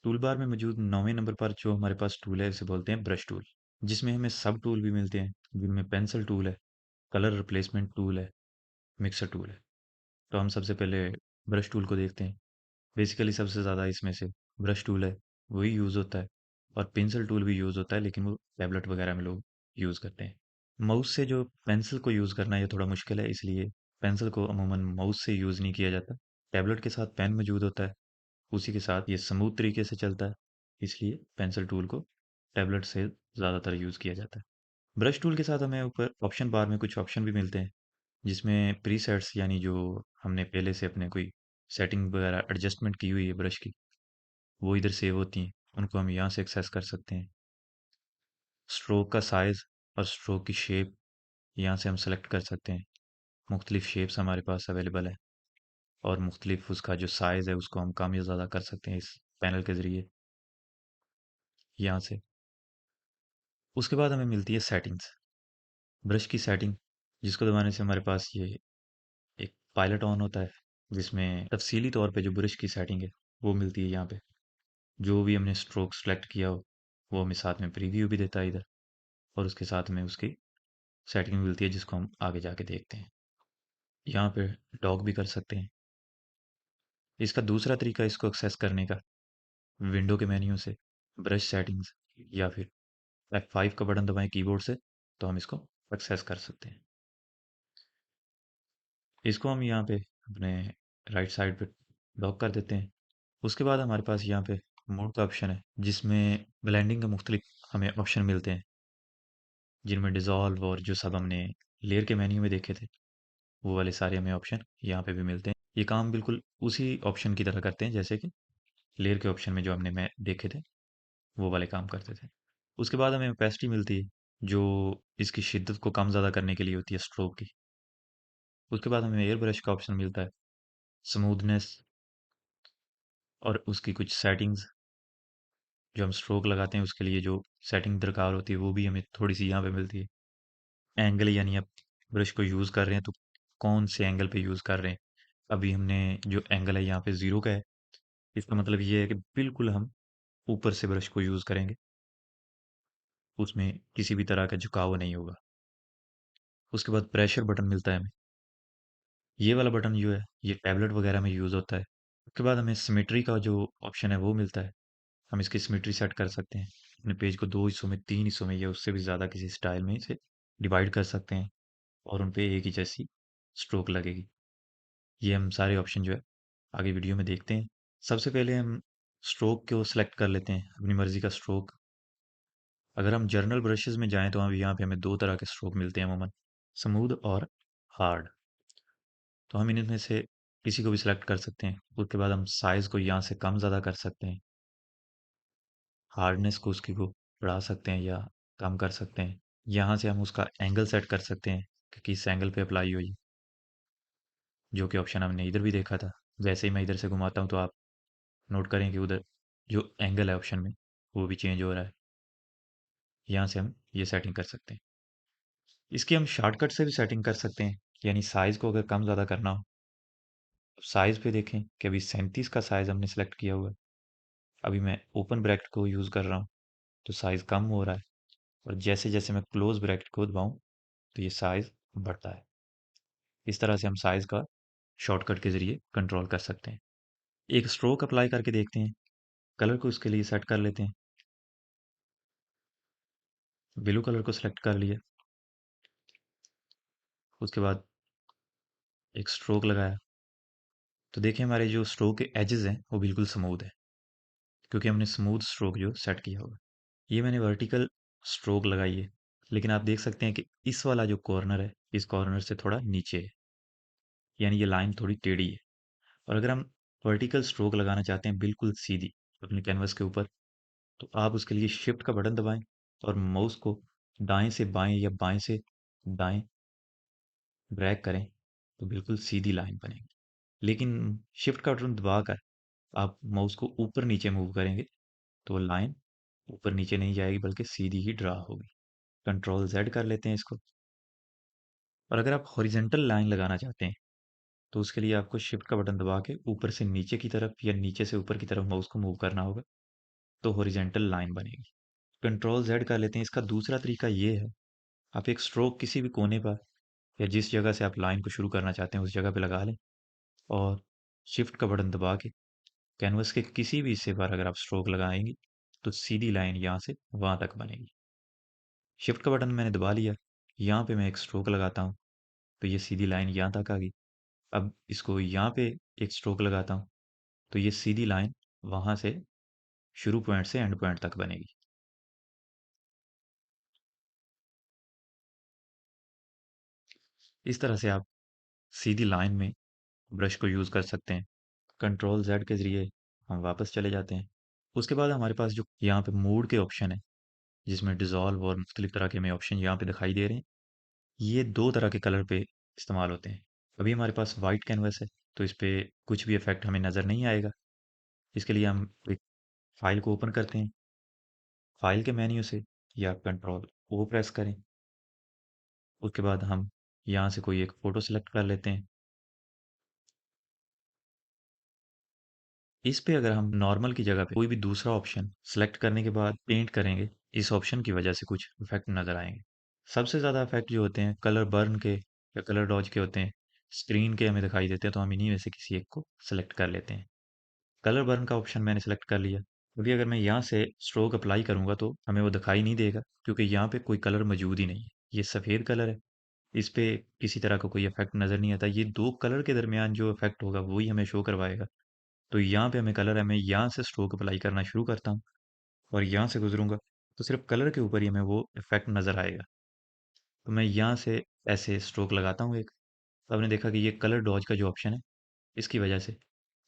Tool bar में मौजूद 9वें number पर जो हमारे पास टूल है उसे बोलते हैं ब्रश टूल, जिसमें हमें सब टूल भी मिलते हैं, जिनमें पेंसिल टूल है, कलर रिप्लेसमेंट टूल है, मिक्सर टूल है। तो हम सबसे पहले ब्रश टूल को देखते हैं। बेसिकली सबसे ज़्यादा इसमें से ब्रश टूल है वही यूज़ होता है, और पेंसिल टूल भी यूज़ होता है, लेकिन वो टैबलेट वगैरह में लोग यूज़ करते हैं। माउस से जो पेंसिल को यूज़ करना ये थोड़ा मुश्किल है, इसलिए पेंसिल को अमूमन माउस से यूज़ नहीं किया जाता। टैबलेट के साथ पेन मौजूद होता है, उसी के साथ ये स्मूथ तरीके से चलता है, इसलिए पेंसिल टूल को टैबलेट से ज़्यादातर यूज़ किया जाता है। ब्रश टूल के साथ हमें ऊपर ऑप्शन बार में कुछ ऑप्शन भी मिलते हैं, जिसमें प्रीसेट्स यानी जो हमने पहले से अपने कोई सेटिंग वगैरह एडजस्टमेंट की हुई है ब्रश की, वो इधर सेव होती हैं, उनको हम यहाँ से एक्सेस कर सकते हैं। स्ट्रोक का साइज़ और स्ट्रोक की शेप यहाँ से हम सेलेक्ट कर सकते हैं। मुख्तलिफ शेप्स हमारे पास अवेलेबल है, और मुख्तलिफ उसका जो साइज़ है उसको हम कम या ज़्यादा कर सकते हैं इस पैनल के ज़रिए यहाँ से। उसके बाद हमें मिलती है सेटिंग्स, ब्रश की सेटिंग, जिसको दबाने से हमारे पास ये एक पायलट ऑन होता है, जिसमें तफसीली तौर पे जो ब्रश की सेटिंग है वो मिलती है यहाँ पे। जो भी हमने स्ट्रोक सेलेक्ट किया हो वो हमें साथ में प्रीव्यू भी देता है इधर, और उसके साथ में उसकी सेटिंग मिलती है जिसको हम आगे जाके देखते हैं। यहाँ पे डॉग भी कर सकते हैं। इसका दूसरा तरीका इसको एक्सेस करने का, विंडो के मेन्यू से ब्रश सेटिंग्स, या फिर F5 का बटन दबाएं कीबोर्ड से, तो हम इसको एक्सेस कर सकते हैं। इसको हम यहाँ पे अपने राइट साइड पे लॉक कर देते हैं। उसके बाद हमारे पास यहाँ पे मोड का ऑप्शन है, जिसमें ब्लेंडिंग के मुख्तलिफ हमें ऑप्शन मिलते हैं, जिनमें डिज़ोल्व और जो सब हमने लेयर के मेन्यू में देखे थे वो वाले सारे हमें ऑप्शन यहाँ पे भी मिलते हैं। ये काम बिल्कुल उसी ऑप्शन की तरह करते हैं जैसे कि लेयर के ऑप्शन में जो हमने मैं देखे थे वो वाले काम करते थे। उसके बाद हमें ओपेसिटी मिलती है, जो इसकी शिद्दत को कम ज़्यादा करने के लिए होती है स्ट्रोक की। उसके बाद हमें एयर ब्रश का ऑप्शन मिलता है, स्मूथनेस और उसकी कुछ सेटिंग्स, जो हम स्ट्रोक लगाते हैं उसके लिए जो सेटिंग दरकार होती है वो भी हमें थोड़ी सी यहाँ पे मिलती है। एंगल, यानी आप ब्रश को यूज़ कर रहे हैं तो कौन से एंगल पे यूज़ कर रहे हैं। अभी हमने जो एंगल है यहाँ पे ज़ीरो का है, इसका मतलब ये है कि बिल्कुल हम ऊपर से ब्रश को यूज़ करेंगे, उसमें किसी भी तरह का झुकाव नहीं होगा। उसके बाद प्रेशर बटन मिलता है हमें, ये वाला बटन जो है ये टैबलेट वगैरह में यूज़ होता है। उसके बाद हमें सिमेट्री का जो ऑप्शन है वो मिलता है, हम इसकी सिमेट्री सेट कर सकते हैं, अपने पेज को दो हिस्सों में, तीन हिस्सों में या उससे भी ज़्यादा किसी स्टाइल में इसे डिवाइड कर सकते हैं, और उन पे एक ही जैसी स्ट्रोक लगेगी। ये हम सारे ऑप्शन जो है आगे वीडियो में देखते हैं। सबसे पहले हम स्ट्रोक को सिलेक्ट कर लेते हैं, अपनी मर्ज़ी का स्ट्रोक। अगर हम जर्नल ब्रशेज़ में जाएँ तो हम यहाँ पे हमें दो तरह के स्ट्रोक मिलते हैं अमूमन, स्मूथ और हार्ड। तो हम इनमें से किसी को भी सिलेक्ट कर सकते हैं। उसके बाद हम साइज़ को यहाँ से कम ज़्यादा कर सकते हैं, हार्डनेस को उसकी को बढ़ा सकते हैं या कम कर सकते हैं। यहाँ से हम उसका एंगल सेट कर सकते हैं कि किस एंगल पे अप्लाई हो ये, जो कि ऑप्शन हमने इधर भी देखा था। वैसे ही मैं इधर से घुमाता हूँ तो आप नोट करें कि उधर जो एंगल है ऑप्शन में वो भी चेंज हो रहा है। यहाँ से हम ये सेटिंग कर सकते हैं। इसकी हम शॉर्टकट से भी सेटिंग कर सकते हैं, यानी साइज़ को अगर कम ज़्यादा करना हो, साइज़ पे देखें कि अभी 37 का साइज़ हमने सेलेक्ट किया हुआ है, अभी मैं ओपन ब्रैकेट को यूज़ कर रहा हूँ तो साइज़ कम हो रहा है, और जैसे जैसे मैं क्लोज ब्रैकेट को दबाऊँ तो ये साइज़ बढ़ता है। इस तरह से हम साइज़ का शॉर्टकट के ज़रिए कंट्रोल कर सकते हैं। एक स्ट्रोक अप्लाई करके देखते हैं, कलर को उसके लिए सेट कर लेते हैं। ब्लू कलर को सिलेक्ट कर लिया, उसके बाद एक स्ट्रोक लगाया, तो देखिए हमारे जो स्ट्रोक के एजेस हैं वो बिल्कुल स्मूथ है, क्योंकि हमने स्मूथ स्ट्रोक जो सेट किया हुआ है। ये मैंने वर्टिकल स्ट्रोक लगाई है, लेकिन आप देख सकते हैं कि इस वाला जो कॉर्नर है इस कॉर्नर से थोड़ा नीचे है, यानी ये लाइन थोड़ी टेढ़ी है। और अगर हम वर्टिकल स्ट्रोक लगाना चाहते हैं बिल्कुल सीधी अपने कैनवस के ऊपर, तो आप उसके लिए शिफ्ट का बटन दबाएं और माउस को दाएं से बाएं या बाएं से दाएं ड्रैग करें, तो बिल्कुल सीधी लाइन बनेगी। लेकिन शिफ्ट का बटन दबाकर आप माउस को ऊपर नीचे मूव करेंगे तो लाइन ऊपर नीचे नहीं जाएगी बल्कि सीधी ही ड्रा होगी। कंट्रोल जेड कर लेते हैं इसको। और अगर आप हॉरिजेंटल लाइन लगाना चाहते हैं तो उसके लिए आपको शिफ्ट का बटन दबा के ऊपर से नीचे की तरफ या नीचे से ऊपर की तरफ माउस को मूव करना होगा, तो हॉरिजेंटल लाइन बनेगी। कंट्रोल जेड कर लेते हैं। इसका दूसरा तरीका ये है, आप एक स्ट्रोक किसी भी कोने पर या जिस जगह से आप लाइन को शुरू करना चाहते हैं उस जगह पे लगा लें, और शिफ्ट का बटन दबा के कैनवस के किसी भी हिस्से पर अगर आप स्ट्रोक लगाएंगे तो सीधी लाइन यहाँ से वहाँ तक बनेगी। शिफ्ट का बटन मैंने दबा लिया, यहाँ पे मैं एक स्ट्रोक लगाता हूँ तो ये सीधी लाइन यहाँ तक आ गई। अब इसको यहाँ पे एक स्ट्रोक लगाता हूँ तो ये सीधी लाइन वहाँ से शुरू पॉइंट से एंड पॉइंट तक बनेगी। इस तरह से आप सीधी लाइन में ब्रश को यूज़ कर सकते हैं। कंट्रोल जेड के ज़रिए हम वापस चले जाते हैं। उसके बाद हमारे पास जो यहाँ पे मूड के ऑप्शन है, जिसमें डिज़ोल्व और मुख्तलिफ तरह के हमें ऑप्शन यहाँ पे दिखाई दे रहे हैं, ये दो तरह के कलर पे इस्तेमाल होते हैं। अभी हमारे पास वाइट कैनवस है तो इस पे कुछ भी इफेक्ट हमें नज़र नहीं आएगा। इसके लिए हम एक फाइल को ओपन करते हैं, फाइल के मेन्यू से या कंट्रोल ओ प्रेस करें। उसके बाद हम यहाँ से कोई एक फ़ोटो सेलेक्ट कर लेते हैं। इस पे अगर हम नॉर्मल की जगह पे कोई भी दूसरा ऑप्शन सेलेक्ट करने के बाद पेंट करेंगे, इस ऑप्शन की वजह से कुछ इफेक्ट नज़र आएंगे। सबसे ज़्यादा इफेक्ट जो होते हैं कलर बर्न के या कलर डॉज के होते हैं, स्क्रीन के हमें दिखाई देते हैं, तो हम इन्हीं में से किसी एक को सेलेक्ट कर लेते हैं। कलर बर्न का ऑप्शन मैंने सेलेक्ट कर लिया। अभी अगर मैं यहाँ से स्ट्रोक अप्लाई करूँगा तो हमें वो दिखाई नहीं देगा, क्योंकि यहाँ पे कोई कलर मौजूद ही नहीं है। ये सफ़ेद कलर है, इस पे किसी तरह का कोई इफेक्ट नज़र नहीं आता। ये दो कलर के दरमियान जो इफेक्ट होगा वही हमें शो करवाएगा। तो यहाँ पे हमें कलर है, मैं यहाँ से स्ट्रोक अप्लाई करना शुरू करता हूँ और यहाँ से गुजरूंगा तो सिर्फ कलर के ऊपर ही हमें वो इफेक्ट नज़र आएगा। तो मैं यहाँ से ऐसे स्ट्रोक लगाता हूँ एक, तो आपने देखा कि ये कलर डॉज का जो ऑप्शन है, इसकी वजह से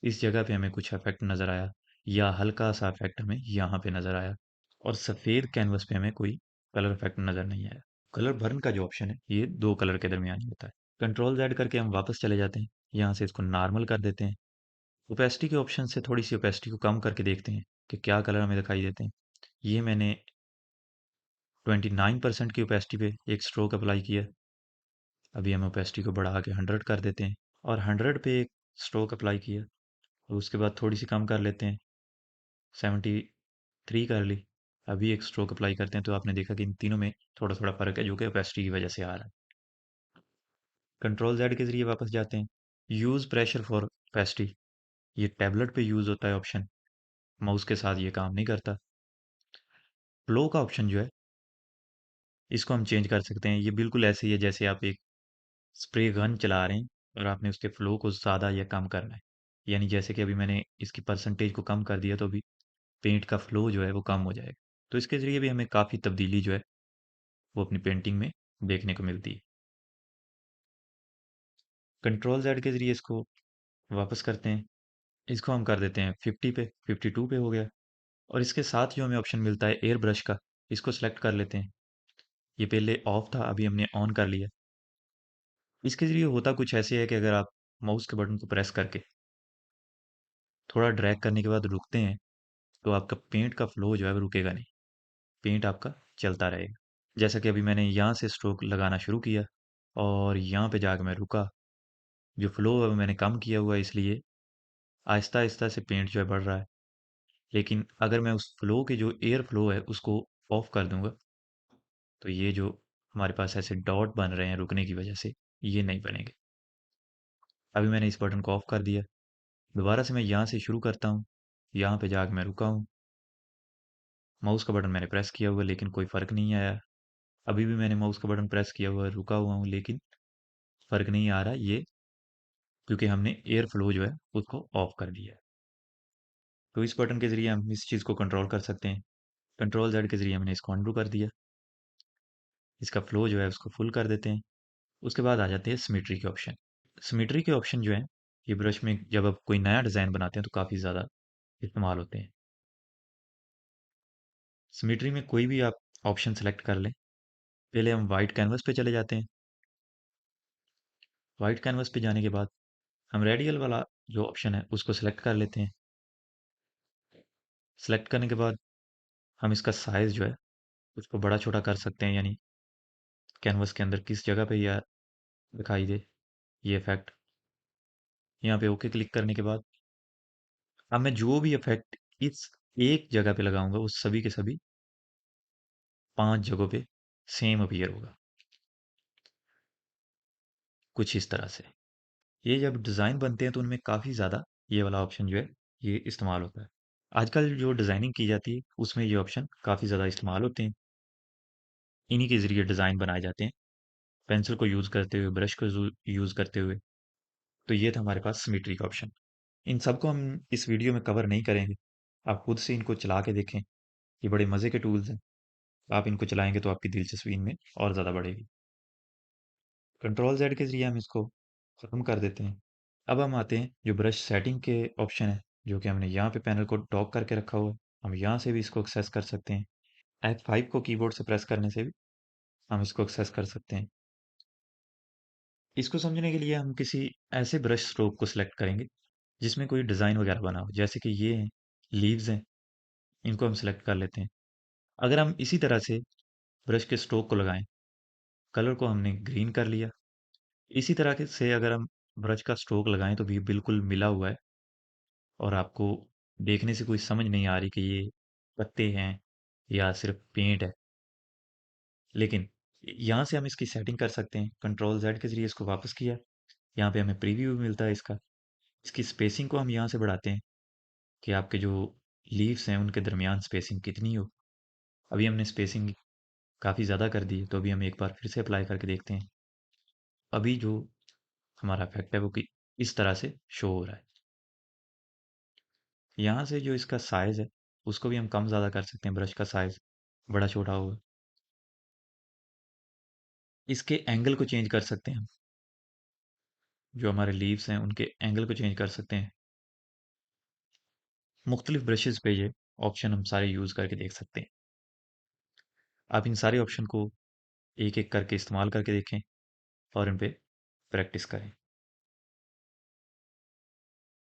इस जगह पे हमें कुछ इफेक्ट नज़र आया, या हल्का सा इफेक्ट हमें यहाँ पे नज़र आया, और सफ़ेद कैनवस पे हमें कोई कलर इफेक्ट नज़र नहीं आया। कलर भरन का जो ऑप्शन है ये दो कलर के दरमियान ही होता है। कंट्रोल जेड करके हम वापस चले जाते हैं, यहाँ से इसको नॉर्मल कर देते हैं। ओपेसिटी के ऑप्शन से थोड़ी सी ओपेसिटी को कम करके देखते हैं कि क्या कलर हमें दिखाई देते हैं। ये मैंने 29% की ओपेसिटी पे एक स्ट्रोक अप्लाई किया। अभी हम ओपेसिटी को बढ़ा के 100 कर देते हैं और 100 पे एक स्ट्रोक अप्लाई किया, और उसके बाद थोड़ी सी कम कर लेते हैं, 73 कर ली। अभी एक स्ट्रोक अप्लाई करते हैं, तो आपने देखा कि इन तीनों में थोड़ा थोड़ा फ़र्क है, जो कि ओपेसिटी की वजह से आ रहा है। कंट्रोल जेड के ज़रिए वापस जाते हैं। यूज़ प्रेशर फॉर ओपेसिटी, ये टैबलेट पे यूज़ होता है ऑप्शन, माउस के साथ ये काम नहीं करता। फ्लो का ऑप्शन जो है, इसको हम चेंज कर सकते हैं। ये बिल्कुल ऐसे ही है जैसे आप एक स्प्रे गन चला रहे हैं और आपने उसके फ्लो को ज़्यादा या कम करना है। यानी जैसे कि अभी मैंने इसकी परसेंटेज को कम कर दिया, तो अभी पेंट का फ्लो जो है वो कम हो जाएगा। तो इसके ज़रिए भी हमें काफ़ी तब्दीली जो है वो अपनी पेंटिंग में देखने को मिलती है। कंट्रोल जेड के ज़रिए इसको वापस करते हैं। इसको हम कर देते हैं 50 पे, 52 पे हो गया। और इसके साथ जो हमें ऑप्शन मिलता है एयर ब्रश का, इसको सेलेक्ट कर लेते हैं। ये पहले ऑफ था, अभी हमने ऑन कर लिया। इसके ज़रिए होता कुछ ऐसे है कि अगर आप माउस के बटन को प्रेस करके थोड़ा ड्रैग करने के बाद रुकते हैं, तो आपका पेंट का फ्लो जो है वो रुकेगा नहीं, पेंट आपका चलता रहेगा। जैसा कि अभी मैंने यहाँ से स्ट्रोक लगाना शुरू किया और यहाँ पे जाके मैं रुका, जो फ्लो है वो मैंने कम किया हुआ है, इसलिए आहिस्ता आहिस्ता से पेंट जो है बढ़ रहा है। लेकिन अगर मैं उस फ्लो के जो एयर फ्लो है उसको ऑफ कर दूंगा, तो ये जो हमारे पास ऐसे डॉट बन रहे हैं रुकने की वजह से, ये नहीं बनेंगे। अभी मैंने इस बटन को ऑफ कर दिया, दोबारा से मैं यहाँ से शुरू करता हूँ, यहाँ पे जाके मैं रुका हूँ, माउस का बटन मैंने प्रेस किया हुआ है लेकिन कोई फ़र्क नहीं आया। अभी भी मैंने माउस का बटन प्रेस किया हुआ है, रुका हुआ हूँ, लेकिन फ़र्क नहीं आ रहा ये, क्योंकि हमने एयर फ्लो जो है उसको ऑफ कर दिया है। तो इस बटन के ज़रिए हम इस चीज़ को कंट्रोल कर सकते हैं। कंट्रोल जेड के ज़रिए मैंने इसको अंडू कर दिया, इसका फ्लो जो है उसको फुल कर देते हैं। उसके बाद आ जाते हैं सिमेट्री के ऑप्शन। सिमेट्री के ऑप्शन जो हैं, ये ब्रश में जब आप कोई नया डिज़ाइन बनाते हैं तो काफ़ी ज़्यादा इस्तेमाल होते हैं। सिमेट्री में कोई भी आप ऑप्शन सेलेक्ट कर लें। पहले हम वाइट कैनवस पे चले जाते हैं। वाइट कैनवस पे जाने के बाद हम रेडियल वाला जो ऑप्शन है उसको सेलेक्ट कर लेते हैं। सेलेक्ट करने के बाद हम इसका साइज़ जो है उसको बड़ा छोटा कर सकते हैं, यानी कैनवस के अंदर किस जगह पे यह दिखाई दे ये इफेक्ट। यहाँ पे ओके क्लिक करने के बाद अब मैं जो भी इफेक्ट इस एक जगह पे लगाऊंगा वो सभी के सभी 5 जगहों पे सेम अपीयर होगा, कुछ इस तरह से। ये जब डिज़ाइन बनते हैं तो उनमें काफ़ी ज़्यादा ये वाला ऑप्शन जो है ये इस्तेमाल होता है। आजकल जो डिज़ाइनिंग की जाती है उसमें ये ऑप्शन काफ़ी ज़्यादा इस्तेमाल होते हैं। इन्हीं के ज़रिए डिज़ाइन बनाए जाते हैं, पेंसिल को यूज़ करते हुए, ब्रश को यूज़ करते हुए। तो ये था हमारे पास सिमेट्री का ऑप्शन। इन सबको हम इस वीडियो में कवर नहीं करेंगे। आप खुद से इनको चला के देखें। ये बड़े मज़े के टूल्स हैं। आप इनको चलाएंगे तो आपकी दिलचस्पी इनमें और ज़्यादा बढ़ेगी। कंट्रोल जेड के ज़रिए हम इसको ख़त्म कर देते हैं। अब हम आते हैं जो ब्रश सेटिंग के ऑप्शन है, जो कि हमने यहाँ पे पैनल को डॉक करके रखा हुआ है। हम यहाँ से भी इसको एक्सेस कर सकते हैं। F5 को कीबोर्ड से प्रेस करने से भी हम इसको एक्सेस कर सकते हैं। इसको समझने के लिए हम किसी ऐसे ब्रश स्ट्रोक को सिलेक्ट करेंगे जिसमें कोई डिज़ाइन वगैरह बना हो, जैसे कि ये हैं, लीव्स हैं, इनको हम सिलेक्ट कर लेते हैं। अगर हम इसी तरह से ब्रश के स्ट्रोक को लगाएं, कलर को हमने ग्रीन कर लिया। इसी तरह से अगर हम ब्रश का स्ट्रोक लगाएं तो भी बिल्कुल मिला हुआ है और आपको देखने से कोई समझ नहीं आ रही कि ये पत्ते हैं या सिर्फ पेंट है। लेकिन यहाँ से हम इसकी सेटिंग कर सकते हैं। कंट्रोल जेड के जरिए इसको वापस किया, यहाँ पे हमें प्रीव्यू भी मिलता है इसका। इसकी स्पेसिंग को हम यहाँ से बढ़ाते हैं कि आपके जो लीव्स हैं उनके दरमियान स्पेसिंग कितनी हो। अभी हमने स्पेसिंग काफ़ी ज़्यादा कर दी है, तो अभी हम एक बार फिर से अप्लाई करके देखते हैं। अभी जो हमारा इफेक्ट है वो कि इस तरह से शो हो रहा है। यहाँ से जो इसका साइज़ है उसको भी हम कम ज़्यादा कर सकते हैं। ब्रश का साइज़ बड़ा छोटा होगा। इसके एंगल को चेंज कर सकते हैं हम। जो हमारे लीव्स हैं उनके एंगल को चेंज कर सकते हैं। मुख्तलिफ ब्रशेज़ पे ये ऑप्शन हम सारे यूज़ करके देख सकते हैं। आप इन सारे ऑप्शन को एक एक करके इस्तेमाल करके देखें और इन पे प्रैक्टिस करें।